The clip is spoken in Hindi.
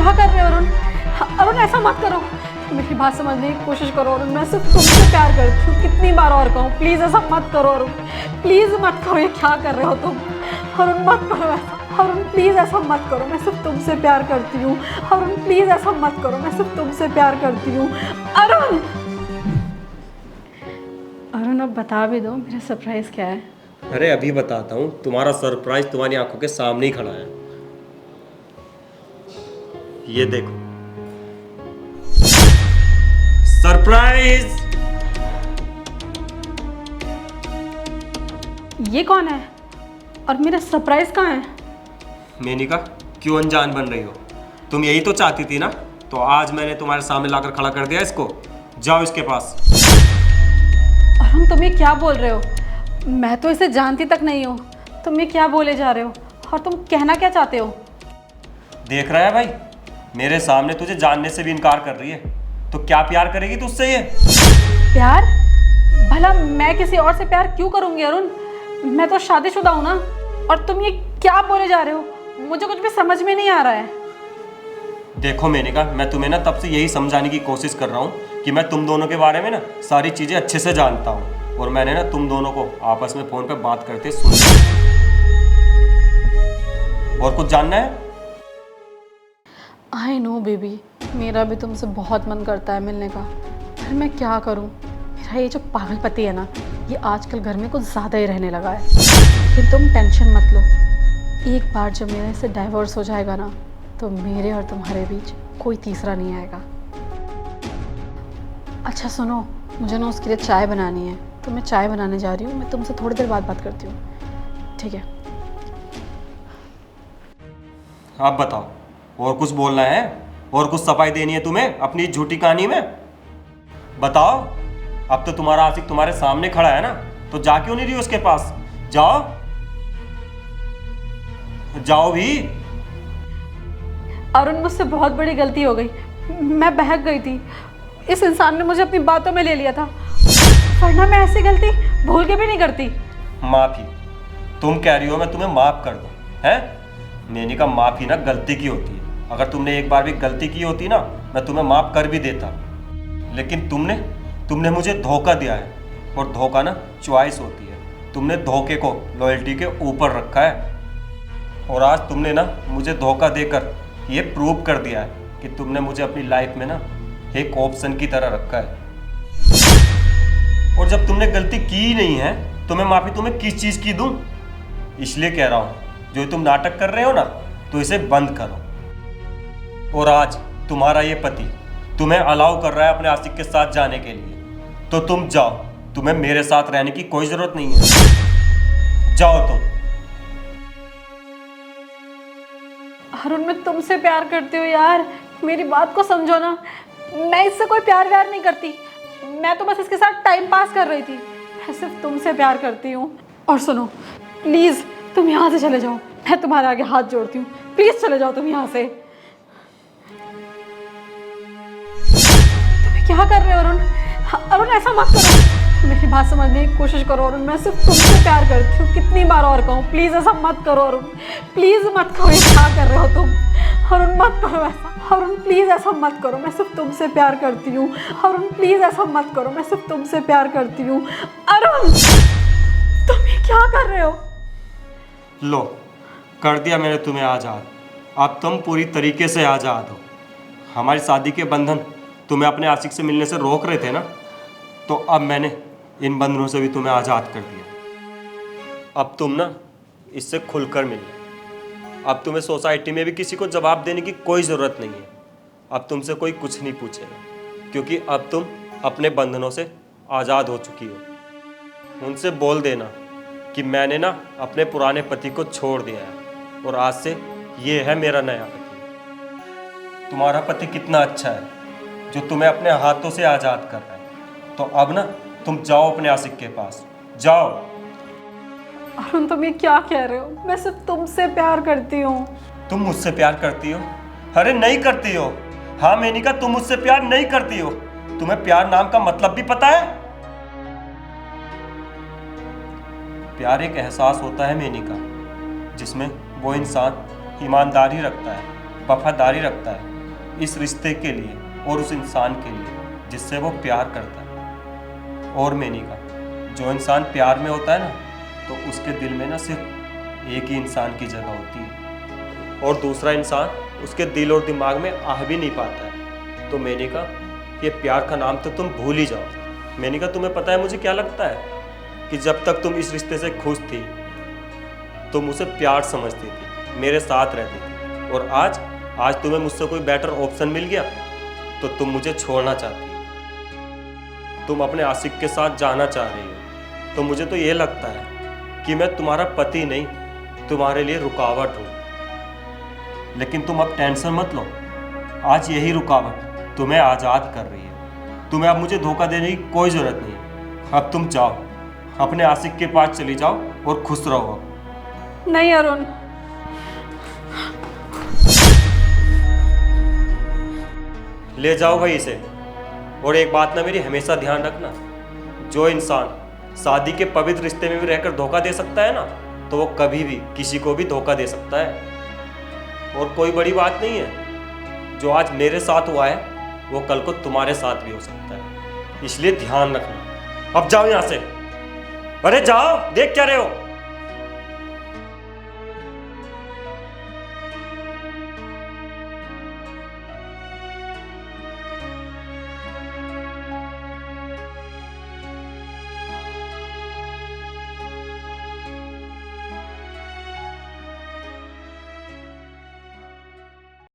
क्या कर रहे हो अरुण? अरुण ऐसा मत करो, मेरी बात समझने की कोशिश करो अरुण। मैं सिर्फ तुमसे प्यार करती हूँ, कितनी बार और कहूँ, प्लीज ऐसा मत करो अरुण, प्लीज मत करो। ये क्या कर रहे हो तुम अरुण? मत करो ऐसा अरुण, प्लीज ऐसा मत करो। मैं सिर्फ तुमसे प्यार करती हूँ अरुण, प्लीज ऐसा मत करो। मैं सिर्फ तुमसे प्यार करती हूँ अरुण। अरुण अब बता भी दो मेरा सरप्राइज क्या है। अरे अभी बताता हूँ, तुम्हारा सरप्राइज तुम्हारी आंखों के सामने ही खड़ा है। ये देखो सरप्राइज। ये कौन है और मेरा सरप्राइज कहाँ है? मेनिका, क्यों अनजान बन रही हो? तुम यही तो चाहती थी ना, तो आज मैंने तुम्हारे सामने लाकर खड़ा कर दिया इसको। जाओ इसके पास। अरुण तुम ये क्या बोल रहे हो? मैं तो इसे जानती तक नहीं हूँ, तुम ये क्या बोले जा रहे हो और तुम कहना क्या चाहते हो? देख रहा है भाई, मेरे सामने तुझे जानने से भी इनकार कर रही है, तो क्या प्यार करेगी तुझसे ये? प्यार? भला मैं किसी और से प्यार क्यों करूंगी अरुण? मैं तो शादीशुदा हूँ ना। और तुम ये क्या बोले जा रहे हो? मुझे कुछ भी समझ में नहीं आ रहा है। देखो मेनिका, मैं तुम्हें ना तब से यही समझाने की कोशिश कर रहा हूँ कि मैं तुम दोनों के बारे में ना सारी चीज़ें अच्छे से जानता हूँ, और मैंने ना तुम दोनों को आपस में फ़ोन पे बात करते सुन लिया। और कुछ जानना है? आई नो बेबी, मेरा भी तुमसे बहुत मन करता है मिलने का, पर मैं क्या करूं? मेरा ये जो पागलपति है ना, ये आजकल घर में कुछ ज़्यादा ही रहने लगा है। लेकिन तुम टेंशन मत लो, एक बार जब मेरे से डाइवोर्स हो जाएगा ना, तो मेरे और तुम्हारे बीच कोई तीसरा नहीं आएगा। अच्छा सुनो, मुझे ना उसके लिए चाय बनानी है, तो मैं चाय बनाने जा रही हूँ। मैं तुमसे थोड़ी देर बाद बात करती हूँ, ठीक है? आप बताओ, और कुछ बोलना है? और कुछ सफाई देनी है तुम्हें अपनी झूठी कहानी में? बताओ। अब तो तुम्हारा आशिक तुम्हारे सामने खड़ा है ना, तो जा क्यों नहीं रही उसके पास? जाओ, जाओ भी। अरुण मुझसे बहुत बड़ी गलती हो गई, मैं बहक गई थी। इस इंसान ने मुझे अपनी बातों में ले लिया था, वरना मैं ऐसी गलती भूल के भी नहीं करती। माफी? तुम कह रही हो मैं तुम्हें माफ कर दूं? हैं? मेनिका, माफी ना गलती की होती है। अगर तुमने एक बार भी गलती की होती ना, मैं तुम्हें माफ कर भी देता। लेकिन तुमने मुझे धोखा दिया है, और धोखा ना चॉइस होती है। तुमने धोखे को लॉयल्टी के ऊपर रखा है, और आज तुमने ना मुझे धोखा देकर ये प्रूव कर दिया है कि तुमने मुझे अपनी लाइफ में ना एक ऑप्शन की तरह रखा है। और जब तुमने गलती की ही नहीं है, तो मैं माफी तुम्हें किस चीज की दूं? इसलिए कह रहा हूं, जो तुम नाटक कर रहे हो ना, तो इसे बंद करो। और आज तुम्हारा ये पति तुम्हें अलाउ कर रहा है अपने आशिक के साथ जाने के लिए, तो तुम जाओ। तुम्हें मेरे साथ रहने की कोई जरूरत नहीं है। जाओ तुम। अरुण मैं तुमसे प्यार करती हूँ यार, मेरी बात को समझो ना। मैं इससे कोई प्यार व्यार नहीं करती, मैं तो बस इसके साथ टाइम पास कर रही थी। मैं सिर्फ तुमसे प्यार करती हूँ। और सुनो, प्लीज तुम यहाँ से चले जाओ, मैं तुम्हारे आगे हाथ जोड़ती हूँ, प्लीज चले जाओ तुम यहाँ से। तुम क्या कर रहे हो अरुण? अरुण ऐसा मत करो, मेरी बात समझने की कोशिश करो अरुण। मैं सिर्फ तुमसे प्यार करती हूँ, कितनी बार और कहूँ, प्लीज ऐसा मत करो अरुण, प्लीज मत करो। ये क्या कर रहे हो तुम अरुण? मत करो ऐसा अरुण, प्लीज ऐसा मत करो। मैं सिर्फ तुमसे प्यार करती हूँ अरुण, प्लीज ऐसा मत करो। मैं सिर्फ तुमसे प्यार करती हूँ अरुण। तुम ये क्या कर रहे हो? लो, कर दिया मैंने तुम्हें आज़ाद। अब तुम पूरी तरीके से आज़ाद हो। हमारी शादी के बंधन तुम्हें अपने आशिक से मिलने से रोक रहे थे ना, तो अब मैंने इन बंधनों से भी तुम्हें आज़ाद कर दिया। अब तुम ना इससे खुलकर मिलो। अब तुम्हें सोसाइटी में भी किसी को जवाब देने की कोई ज़रूरत नहीं है। अब तुमसे कोई कुछ नहीं पूछेगा, क्योंकि अब तुम अपने बंधनों से आज़ाद हो चुकी हो। उनसे बोल देना कि मैंने ना अपने पुराने पति को छोड़ दिया है, और आज से ये है मेरा नया पति। तुम्हारा पति कितना अच्छा है, जो तुम्हें अपने हाथों से आज़ाद कर रहा है। तो अब ना तुम जाओ अपने आशिक के पास, जाओ। अरुण तुम ये क्या कह रहे हो? मैं सिर्फ तुमसे प्यार करती हूँ। तुम मुझसे प्यार करती हो? अरे नहीं करती हो। हाँ मेनिका, तुम मुझसे प्यार नहीं करती हो। तुम्हें प्यार नाम का मतलब भी पता है? प्यार एक एहसास होता है मेनिका, जिसमें वो इंसान ईमानदारी रखता है, वफादारी रखता है, इस रिश्ते के लिए और उस इंसान के लिए जिससे वो प्यार करता है। और मेनिका, जो इंसान प्यार में होता है ना, तो उसके दिल में ना सिर्फ एक ही इंसान की जगह होती है और दूसरा इंसान उसके दिल और दिमाग में आ भी नहीं पाता है। तो मेनिका, ये प्यार का नाम तो तुम भूल ही जाओ। मेनिका, तुम्हें पता है मुझे क्या लगता है कि जब तक तुम इस रिश्ते से खुश थी, तुम उसे प्यार समझती थी, मेरे साथ रहती थी, और आज तुम्हें मुझसे कोई बेटर ऑप्शन मिल गया तो तुम मुझे छोड़ना चाहती हो। तुम अपने आशिक के साथ जाना चाह रही हो। तो मुझे तो ये लगता है कि मैं तुम्हारा पति नहीं, तुम्हारे लिए रुकावट हूँ। लेकिन तुम अब टेंशन मत लो, आज यही रुकावट तुम्हें आज़ाद कर रही है। तुम्हें अब मुझे धोखा देने की कोई ज़रूरत नहीं है। अब तुम जाओ, अपने आशिक के पास चली जाओ और खुश रहो। नहीं अरुण, ले जाओ भाई इसे। और एक बात ना मेरी हमेशा ध्यान रखना, जो इंसान शादी के पवित्र रिश्ते में भी रहकर धोखा दे सकता है ना, तो वो कभी भी किसी को भी धोखा दे सकता है। और कोई बड़ी बात नहीं है, जो आज मेरे साथ हुआ है वो कल को तुम्हारे साथ भी हो सकता है, इसलिए ध्यान रखना। अब जाओ यहाँ से। अरे जाओ, देख क्या रहे हो।